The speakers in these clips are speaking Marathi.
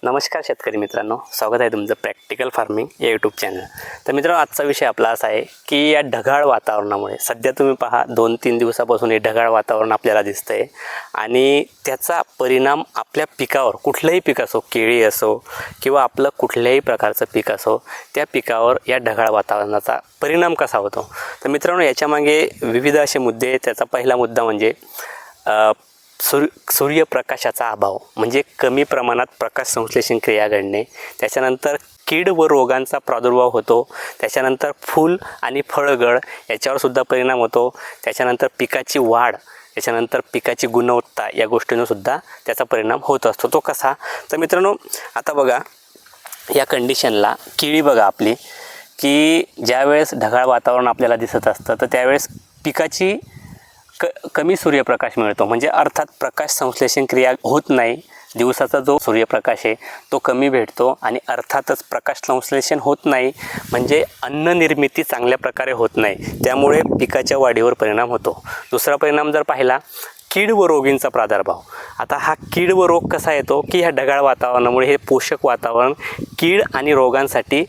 नमस्कार शेतकरी मित्रांनो, स्वागत आहे तुमचं प्रॅक्टिकल फार्मिंग या यूट्यूब चॅनल। तर मित्रांनो, आजचा विषय आपला असा आहे की या ढगाळ वातावरणामुळे सध्या तुम्ही पहा 2-3 दिवसापासून हे ढगाळ वातावरण आपल्याला दिसतंय आणि त्याचा परिणाम आपल्या पिकावर, कुठलंही पीक असो, केळी असो किंवा आपलं कुठल्याही प्रकारचं पीक असो, त्या पिकावर या ढगाळ वातावरणाचा परिणाम कसा होतो। तर मित्रांनो, याच्यामागे विविध असे मुद्दे आहेत। त्याचा पहिला मुद्दा म्हणजे सूर्यप्रकाशाचा अभाव, म्हणजे कमी प्रमाणात प्रकाश संश्लेषण क्रिया घडणे। त्याच्यानंतर कीड व रोगांचा प्रादुर्भाव होतो। त्याच्यानंतर फूल आणि फळगळ याच्यावर सुद्धा परिणाम होतो। त्याच्यानंतर पिकाची वाढ, त्याच्यानंतर पिकाची गुणवत्ता या गोष्टींवर सुद्धा त्याचा परिणाम होत असतो। तो कसा? तर मित्रांनो, आता बघा या कंडिशनला केळी बघा आपली, की ज्यावेळेस ढगाळ वातावरण आपल्याला दिसत असतं तर त्यावेळेस पिकाची कमी सूर्यप्रकाश मिळतो, म्हणजे अर्थात प्रकाश संश्लेषण क्रिया होत नाही। दिवसाचा जो सूर्यप्रकाश आहे तो कमी भेटतो आणि अर्थातच प्रकाश संश्लेषण होत नाही, म्हणजे अन्न निर्मिती चांगल्या प्रकारे होत नाही, त्यामुळे पिकाच्या वाढीवर परिणाम होतो। दुसरा परिणाम जर पाहिला, कीड व रोगींचा प्रादुर्भाव। आता हा कीड व रोग कसा येतो की ह्या ढगाळ वातावरणामुळे हे पोषक वातावरण कीड आणि रोगांसाठी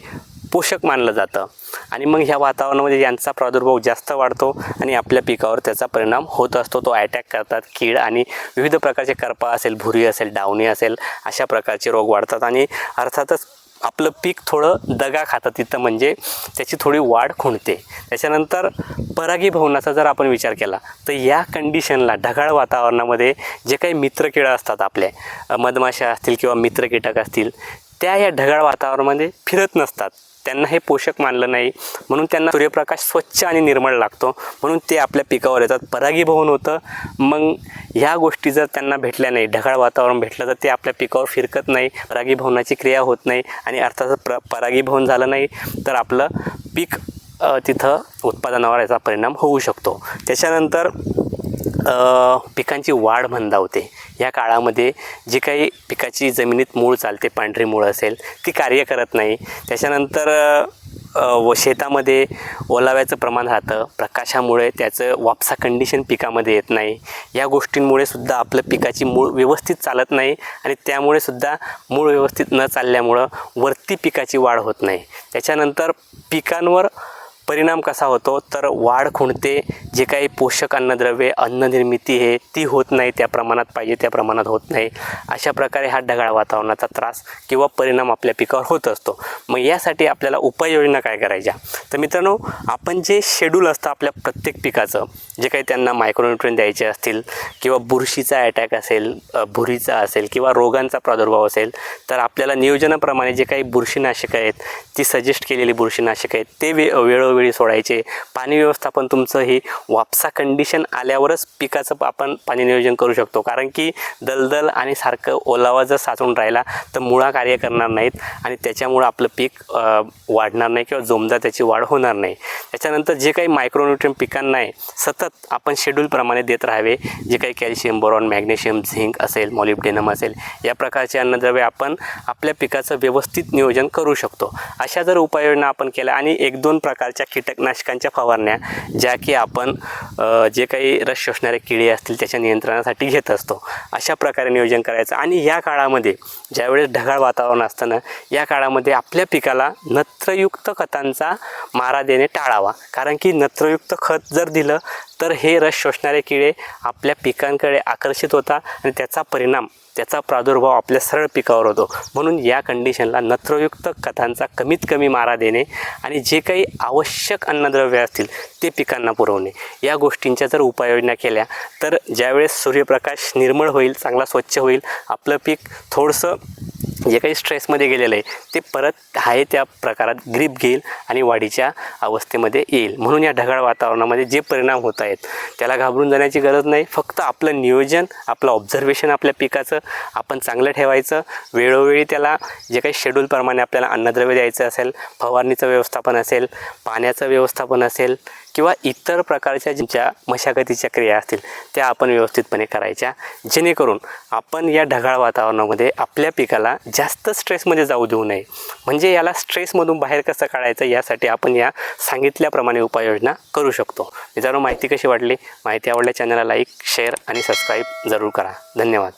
पोषक मानलं जातं आणि मग ह्या वातावरणामध्ये यांचा प्रादुर्भाव जास्त वाढतो आणि आपल्या पिकावर त्याचा परिणाम होत असतो। तो अटॅक करतात कीड आणि विविध प्रकारचे करपा असेल, भुरी असेल, डावणी असेल, अशा प्रकारचे रोग वाढतात आणि अर्थातच आपलं पीक थोडं दगा खातं तिथं, म्हणजे त्याची थोडी वाढ खुंटते। त्याच्यानंतर परागीभवनाचा जर आपण विचार केला तर या कंडिशनला ढगाळ वातावरणामध्ये जे काही मित्रकीडा असतात, आपले मधमाशा असतील किंवा मित्र कीटक असतील, त्या या ढगाळ वातावरणामध्ये फिरत नसतात, त्यांना हे पोषक मानलं नाही, म्हणून त्यांना सूर्यप्रकाश स्वच्छ आणि निर्मळ लागतो, म्हणून ते आपल्या पिकावर येतात, परागीभवन होतं। मग ह्या गोष्टी जर त्यांना भेटल्या नाही, ढगाळ वातावरण भेटलं तर ते आपल्या पिकावर फिरकत नाही, परागीभवनाची क्रिया होत नाही आणि अर्थात परागीभवन झालं नाही तर आपलं पीक तिथं उत्पादनावर याचा परिणाम होऊ शकतो। त्याच्यानंतर पिकांची वाढ मंदावते। या काळामध्ये जी काही पिकाची जमिनीत मूळ चालते, पांढरी मूळ असेल, ती कार्य करत नाही। त्याच्यानंतर शेतामध्ये ओलाव्याचं प्रमाण राहतं, प्रकाशामुळे त्याचं वापसा कंडिशन पिकामध्ये येत नाही। या गोष्टींमुळे सुद्धा आपलं पिकाची मूळ व्यवस्थित चालत नाही आणि त्यामुळे सुद्धा मूळ व्यवस्थित न चालल्यामुळं वरती पिकाची वाढ होत नाही। त्याच्यानंतर पिकांवर परिणाम कसा होतो तर वाढ खुंटते, जे काही पोषक अन्नद्रव्ये, अन्न निर्मिती आहे ती होत नाही, त्या प्रमाणात पाहिजे त्या प्रमाणात होत नाही। अशा प्रकारे हा ढगाळ वातावरणाचा त्रास किंवा परिणाम आपल्या पिकावर होत असतो। मग यासाठी आपल्याला उपाययोजना काय करायच्या? तर मित्रांनो, आपण जे शेड्यूल असतं आपल्या प्रत्येक पिकाचं, जे काही त्यांना मायक्रोन्यूट्रिएंट द्यायचे असतील किंवा बुरशीचा अटॅक असेल, भुरीचा असेल किंवा रोगांचा प्रादुर्भाव असेल, तर आपल्याला नियोजनाप्रमाणे जे काही बुरशीनाशकं आहेत, ती सजेस्ट केलेली बुरशीनाशकं आहेत, ते वेळोवेळी सोडायचे। पाणी व्यवस्थापन तुमचं ही वापसा कंडिशन आल्यावरच पिकाचं आपण पाणी नियोजन करू शकतो, कारण की दलदल आणि सारखं ओलावा जर साचून राहिला तर मुळा कार्य करणार नाहीत आणि त्याच्यामुळं आपलं पीक वाढणार नाही किंवा जोमदार त्याची वाढ होणार नाही। त्याच्यानंतर जे काही मायक्रोन्यूट्रिएंट पिकांना आहे सतत आपण शेड्यूलप्रमाणे देत राहावे, जे काही कॅल्शियम, बोरॉन, मॅग्नेशियम, झिंक असेल, मॉलिब्डेनम असेल, या प्रकारचे अन्नद्रव्ये आपण आपल्या पिकाचं व्यवस्थित नियोजन करू शकतो। अशा जर उपाययोजना आपण केल्या आणि 1-2 प्रकारच्या कीटकनाशकांच्या फवारण्या, ज्या की आपण जे काही रस शोषणारे किडे असतील त्याच्या नियंत्रणासाठी घेत असतो, अशा प्रकारे नियोजन करायचं। आणि या काळामध्ये ज्यावेळेस ढगाळ वातावरण असताना या काळामध्ये आपल्या पिकाला नत्रयुक्त खतांचा मारा देणे टाळावा, कारण की नत्रयुक्त खत जर दिलं तर हे रस शोषणारे किडे आपल्या पिकांकडे आकर्षित होतात आणि त्याचा परिणाम, त्याचा प्रादुर्भाव आपल्या सरळ पिकावर होतो। म्हणून या कंडिशनला नत्रयुक्त खतांचा कमीत कमी मारा देणे आणि जे काही आवश्यक अन्नद्रव्ये असतील ते पिकांना पुरवणे, या गोष्टींच्या जर उपाययोजना केल्या तर ज्यावेळेस सूर्यप्रकाश निर्मळ होईल, चांगला स्वच्छ होईल, आपलं पीक थोडंसं जे काही स्ट्रेसमध्ये गेलेलं आहे ते परत आहे त्या प्रकारात ग्रीप घेईल आणि वाढीच्या अवस्थेमध्ये येईल। म्हणून या ढगाळ वातावरणामध्ये जे परिणाम होत आहेत त्याला घाबरून जाण्याची गरज नाही, फक्त आपलं नियोजन, आपलं ऑब्झर्वेशन आपल्या पिकाचं आपण चांगलं ठेवायचं। वेळोवेळी त्याला जे काही शेड्यूलप्रमाणे आपल्याला अन्नद्रव्य द्यायचं असेल, फवारणीचं व्यवस्थापन असेल, पाण्याचं व्यवस्थापन असेल किंवा इतर प्रकारच्या ज्या मशागतीच्या क्रिया असतील त्या आपण व्यवस्थितपणे करायच्या, जेणेकरून आपण या ढगाळ वातावरणामध्ये आपल्या पिकाला जास्त स्ट्रेसमध्ये जाऊ देऊ नये। म्हणजे याला स्ट्रेसमधून बाहेर कसं काढायचं यासाठी आपण या सांगितल्याप्रमाणे उपाययोजना करू शकतो। मित्रांनो, माहिती कशी वाटली? माहिती आवडल्या चॅनलला लाईक, शेअर आणि सबस्क्राईब जरूर करा। धन्यवाद।